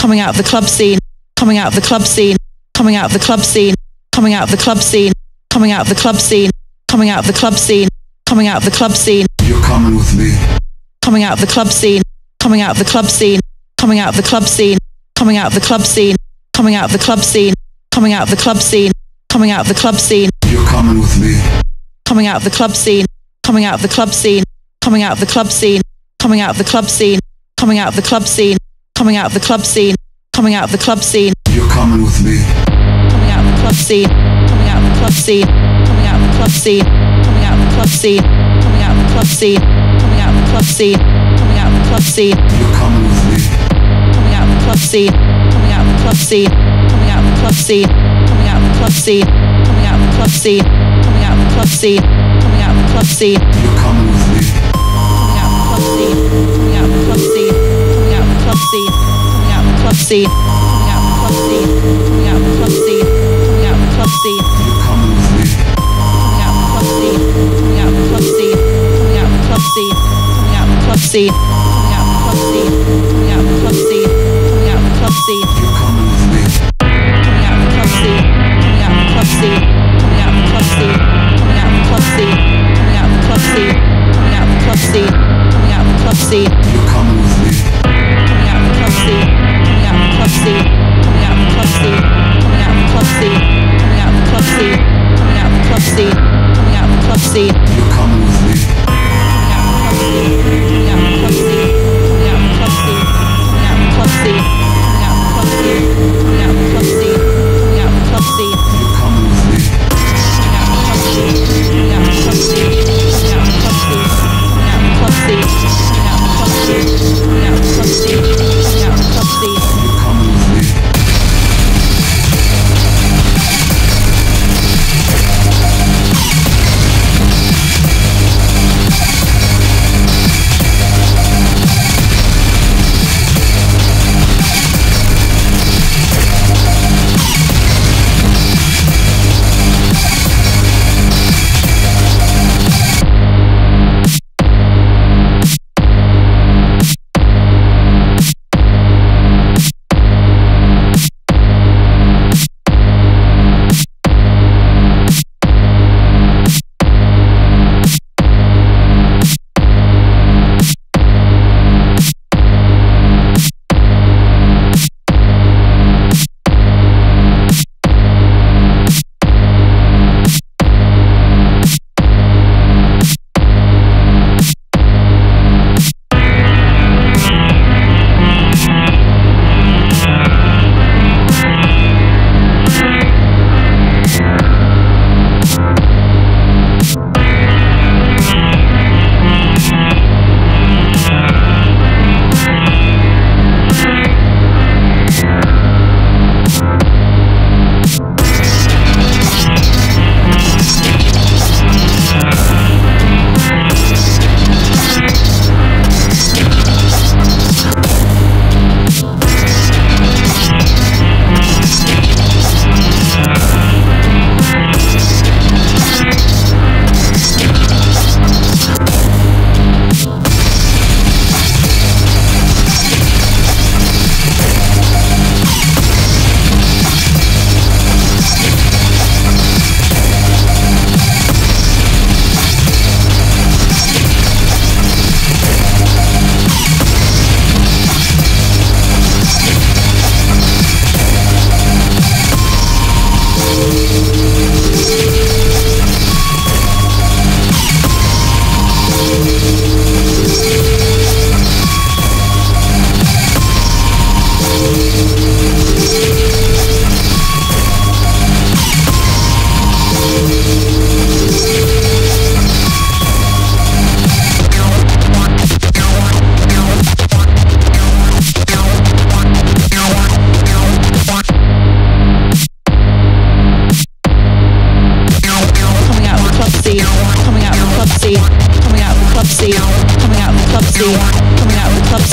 coming out of the club scene, coming out of the club scene, coming out of the club scene, coming out of the club scene, coming out of the club scene, coming out of the club scene, coming out of the club scene. You're coming with me. Coming out of the club scene, coming out of the club scene, coming out of the club scene, coming out of the club scene, coming out of the club scene, coming out of the club scene, coming out of the club scene. You're coming with me. Coming out of the club scene, coming out of the club scene, coming out of the club scene, coming out of the club scene, coming out of the club scene, coming out of the club scene, coming out of the club scene. You're coming with me. Coming out of the club scene, coming out of the club scene, coming out of the club scene, coming out of the club scene, coming out of the club scene, coming out of the club scene, coming out of the club scene. You're coming with me. Coming out of the club scene, coming out of the club scene, coming out of the club scene, coming out of the club scene, coming out of the club scene, coming out of the club scene, coming out of the club scene. You're coming with me. Coming out of the club scene, coming out of the club scene, coming out of the club scene, coming out of the club scene, coming out of the club scene, coming out of the club scene, coming out of the club scene. You're coming with me. Coming out of the club scene, coming out of the club scene, coming out of the club scene, coming out of the club scene, coming out of the club scene, coming out of the club scene, coming out of the club scene. You're coming with me. Coming out of the club scene, coming out of the club scene, coming out of the club scene, coming out of the club scene, coming out of the club scene, coming out of the club scene, coming out of the club scene. You're coming with me. Coming out of the club scene, coming out of the club scene, coming out of the club scene, coming out of the club scene, coming out of the club scene, coming out of the club scene, coming out of the club scene. You're coming with me. Coming out of the club scene, coming out of the club scene, coming out of the club scene, coming out of the club scene, coming out of the club scene, coming out of the club scene, coming out of the club scene. You're coming with me. Coming out of the club scene, coming out of the club scene, coming out of the club scene, coming out of the club scene, coming out of the club scene, coming out of the club scene, coming out of the club scene. You're coming with me.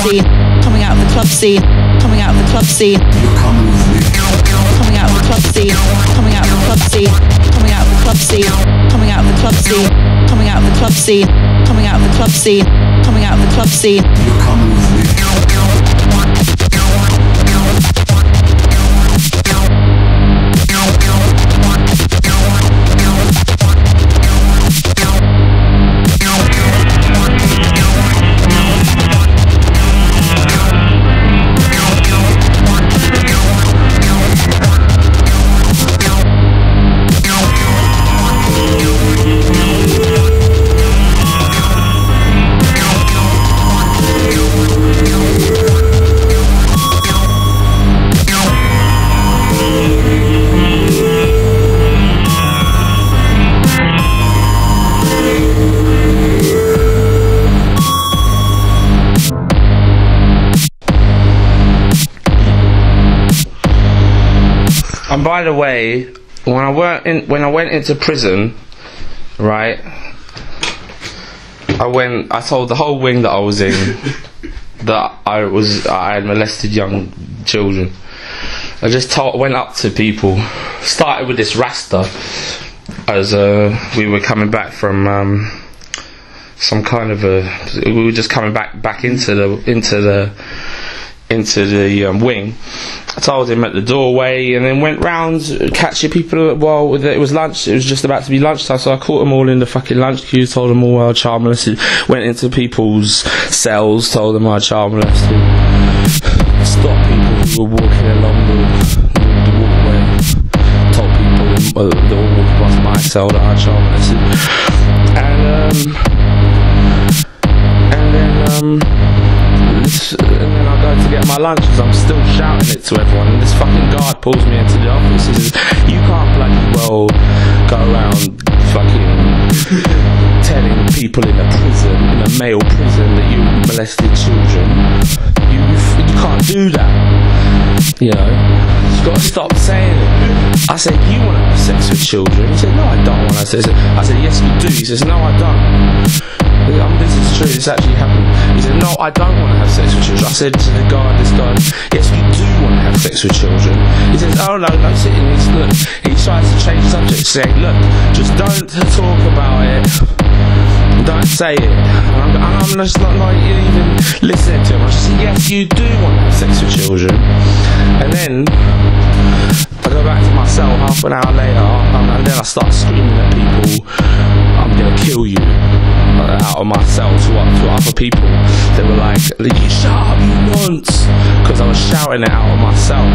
scene, coming out of the club scene, coming out of the club scene. You're coming with me. Coming out of the club scene, coming out of the club scene, coming out of the club scene, coming out of the club scene, coming out of the club scene, coming out of the club scene, coming out of the club scene. You're coming with me. And by the way, when I went into prison, right, I told the whole wing that I was in that I had molested young children. I just went up to people, started with this Rasta, as we were coming back from we were just coming back into the wing. I told him at the doorway, and then went round catching people. Well, it was lunch. It was just about to be lunchtime, so I caught them all in the fucking lunch queue. Told them all I child molested. Went into people's cells. Told them I child molested. Stopped people who were walking along the walkway. Told people that were walking past my cell that I child molested. And then I go to get my lunch because I'm still shouting it to everyone, and this fucking guard pulls me into the office. He says, "You can't bloody well go around fucking telling people in a male prison that you molested children. You can't do that. You know, you've got to stop saying it." I said, "You want to have sex with children?" He said, "No, I don't want to have sex." I said, "Yes, you do." He says, "No, I don't. This is true, this actually happened." He said, "No, I don't want to have sex with children." I said to this guy, "Yes, you do want to have sex with children." He says, "Oh, no, sit in this." Look, he tries to change the subject, saying, "Look, just don't talk about it. Don't say it." And I'm just not like even listening to him. I just say, "Yes, you do want to have sex with children." And then I go back to my cell half an hour later, and then I start screaming at people, "I'm gonna kill you," out of my cell to other people. They were like, "You shut up, you nonce," because I was shouting it out of my cell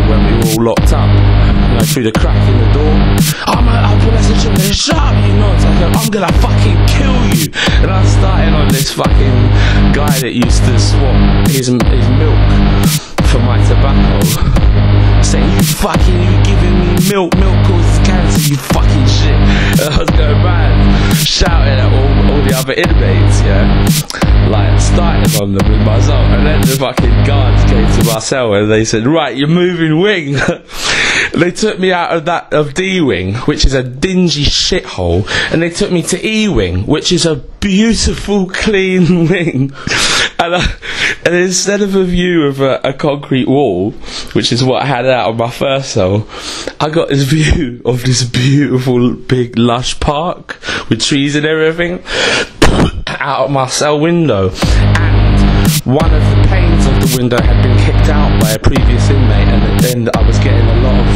when we were all locked up, you know, through the crack in the door. "I'm molesting, shut up, you nonce." I go, "I'm gonna fucking kill you." And I started on this fucking guy that used to swap his milk for my tobacco, saying, you giving me milk causes cancer, you fucking shit." And I was going mad, shouting at all the other inmates, yeah, like starting on them with myself. And then the fucking guards came to my cell and they said, "Right, you're moving wing." They took me out of D wing, which is a dingy shithole, and they took me to E wing, which is a beautiful, clean wing. And instead of a view of a concrete wall, which is what I had out of my first cell, I got this view of this beautiful, big, lush park with trees and everything out of my cell window. And one of the panes of the window had been kicked out by a previous inmate, and then I was getting a lot of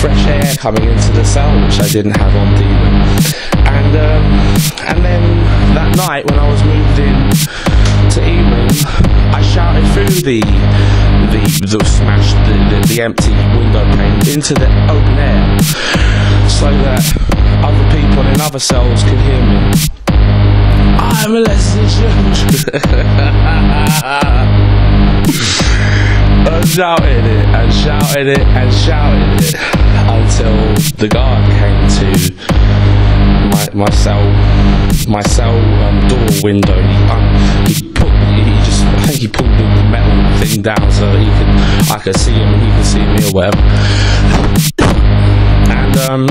fresh air coming into the cell, which I didn't have on D-Wing. And then that night when I was moved in to E-Wing, I shouted through the smashed, the empty window pane into the open air, so that other people in other cells could hear me. "I'm molesting children." I shouted it and shouted it and shouted it until the guard came to my cell door window. I think he pulled the metal thing down so that I could see him and he could see me or whatever. And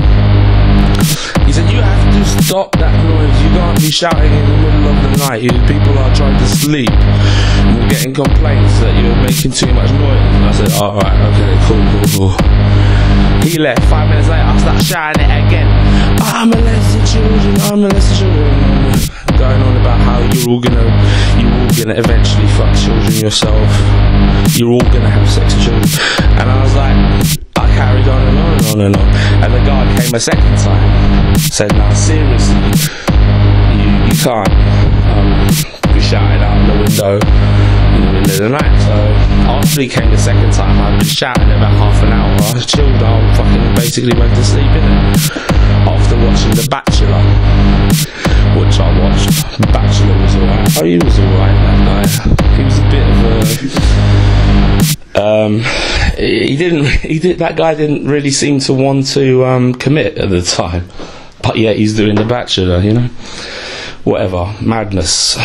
he said, "You have to stop that noise. You can't be shouting in the middle of the night. People are trying to sleep. And we're getting complaints that you're making too much noise." And I said, "Alright, okay, cool. He left. 5 minutes later, I start shouting it again. "I'm molesting children. Going on about how you're all gonna eventually fuck children yourself. You're all gonna have sex with children." And I was like, I carried on and on. And the guard came a second time, said, "Now seriously, you can't be shouting out the window in the middle of the night." So after he came the second time, I'd been shouting about half an hour. I chilled out, fucking basically went to sleep in it after watching The Bachelor, which I watched. The Bachelor was alright. Oh, he was alright, that guy. He was a bit of a that guy didn't really seem to want to commit at the time, but yet he's doing The Bachelor, you know. Whatever, madness.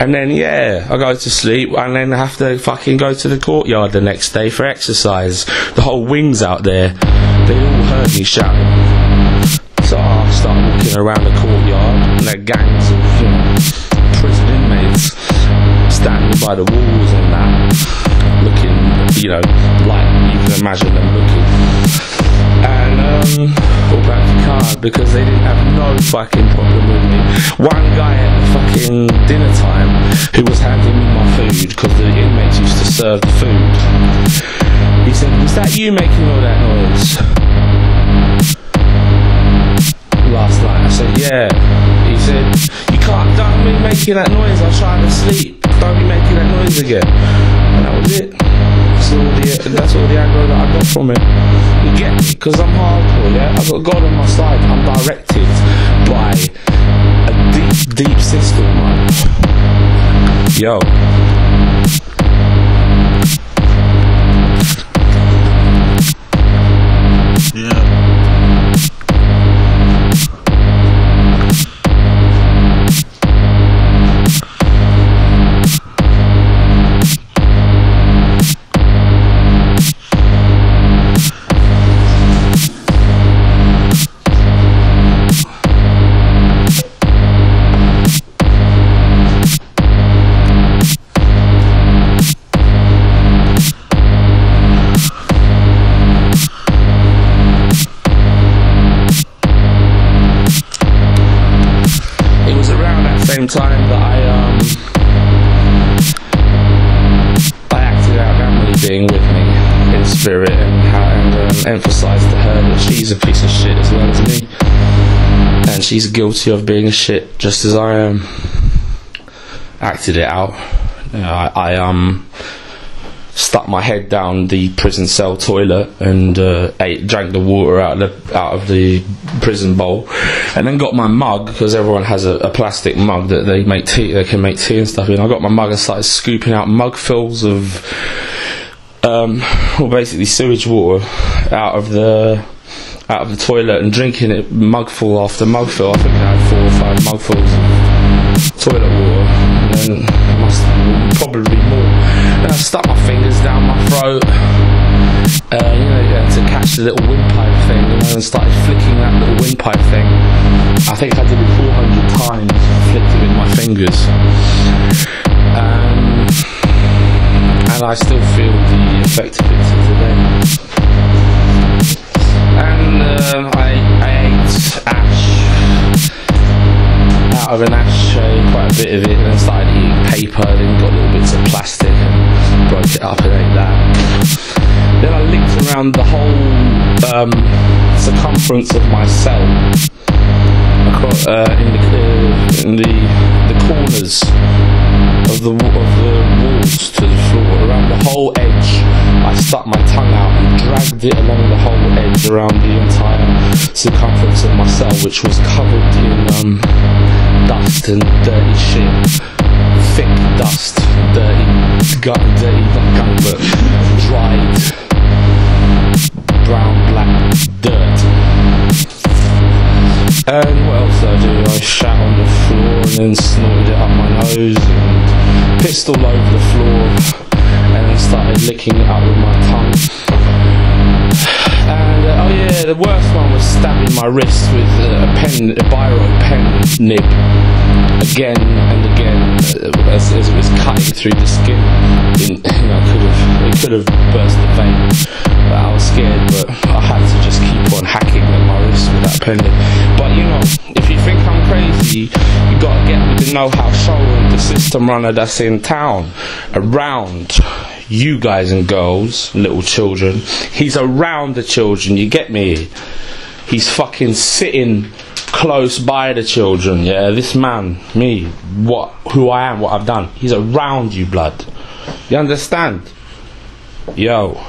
And then, yeah, I go to sleep, and then I have to fucking go to the courtyard the next day for exercise. The whole wing's out there. They all heard me shouting. So I start walking around the courtyard, and there are gangs of, you know, prison inmates standing by the walls and that, looking, you know, like you can imagine them looking. And all back to card because they didn't have no fucking problem with me. One guy at the fucking dinner time who was handing me my food, because the inmates used to serve the food, he said, "Was that you making all that noise last night?" I said, "Yeah." He said, "Don't be making that noise, I'm trying to sleep. Don't be making that noise again." And that was it. That's all the aggro that I got from it. You get me? Because I'm hardcore, yeah? I've got God on my side. I'm directed by a deep, deep system, man. Yo. Yeah. Time that I acted out Emily being with me in spirit and emphasised to her that she's a piece of shit as well as me, and she's guilty of being a shit just as I am. Acted it out. You know, I stuck my head down the prison cell toilet and drank the water out of the prison bowl, and then got my mug, because everyone has a plastic mug that they can make tea and stuff in. I got my mug and started scooping out mugfuls of basically sewage water out of the toilet and drinking it mugful after mugful. I think I had 4 or 5 mugfuls of toilet water, and then probably more. And I stuck my fingers down my throat, to catch the little windpipe thing, and started flicking that little windpipe thing. I think I did it 400 times, flicked it with my fingers. And I still feel the effect of it to today. And I ate ash out of an ashtray, quite a bit of it, and then started eating paper, then got little bits of plastic and broke it up and ate that. Then I licked around the whole circumference of my cell, across, in the corners of the walls to the floor, around the whole edge. I stuck my tongue out and dragged it along the whole edge around the entire circumference of my cell, which was covered in dust and dirty shit. Thick dust, dirty, not gunk, but dried brown black dirt. And what else did I do? I shat on the floor and then snorted it up my nose and pissed all over the floor, and then started licking it up with my tongue. And the worst one was stabbing my wrist with a biro pen nib again and again as it was cutting through the skin. It could have burst the vein, but I was scared. But I had to just keep on hacking at my wrist with that pen nib. But if you think I'm crazy, you gotta get me the know-how show and the system runner that's in town around you guys and girls, little children. He's around the children, you get me? He's fucking sitting close by the children, yeah? This man, me, who I am, what I've done, he's around you, blood. You understand? Yo.